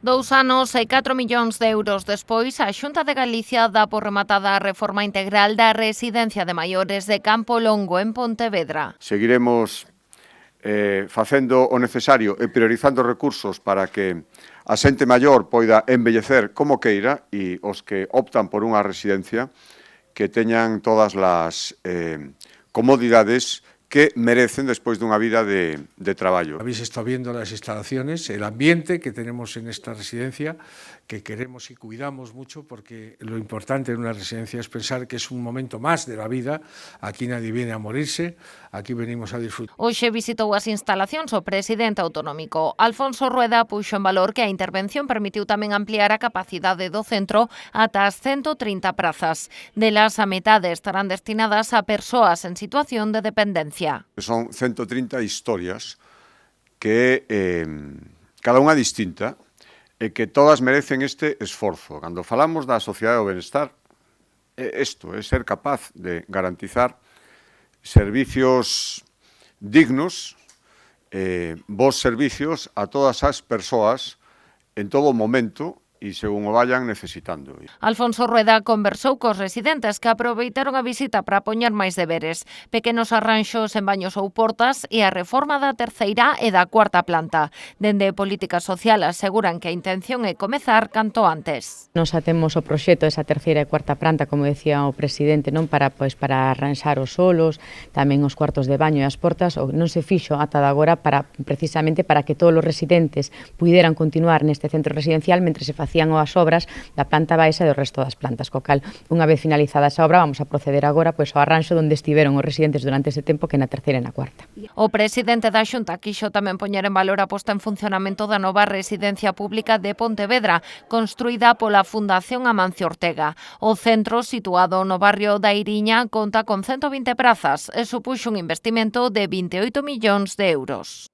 2 anos e 4 millóns de euros despois, a Xunta de Galicia dá por rematada a reforma integral da residencia de maiores de Campo Longo en Pontevedra. Seguiremos facendo o necesario e priorizando recursos para que a xente maior poida embellecer como queira e os que optan por unha residencia que teñan todas as comodidades que merecen despois dunha vida de traballo. Habéis estado viendo las instalaciones, el ambiente que tenemos en esta residencia, que queremos y cuidamos mucho, porque lo importante en una residencia es pensar que es un momento más de la vida. Aquí nadie viene a morirse, aquí venimos a disfrutar. Hoxe visitou as instalacións o presidente autonómico. Alfonso Rueda puxo en valor que a intervención permitiu tamén ampliar a capacidade do centro ata as 130 prazas. Delas, a metade estarán destinadas a persoas en situación de dependencia. Son 130 historias que cada unha distinta e que todas merecen este esforzo. Cando falamos da sociedade do benestar, isto é ser capaz de garantizar servicios dignos, bons servicios a todas as persoas en todo momento e según o vayan necesitando. Alfonso Rueda conversou cos residentes que aproveitaron a visita para poñer máis deberes, pequenos arranxos en baños ou portas e a reforma da terceira e da cuarta planta. Dende Política Social aseguran que a intención é comezar canto antes. Nos atemos o proxecto desa terceira e cuarta planta, como decía o presidente, non para arranxar os solos, tamén os cuartos de baño e as portas, non se fixo ata de agora precisamente para que todos os residentes puderan continuar neste centro residencial mentre se facían as obras da planta baixa e do resto das plantas, co cal, unha vez finalizada esa obra, vamos a proceder agora ao arranxo onde estiveron os residentes durante ese tempo, que na terceira e na cuarta. O presidente da Xunta quixo tamén poñer en valor a posta en funcionamento da nova residencia pública de Pontevedra, construída pola Fundación Amancio Ortega. O centro, situado no barrio da Iriña, conta con 120 prazas e supuxo un investimento de 28 millóns de euros.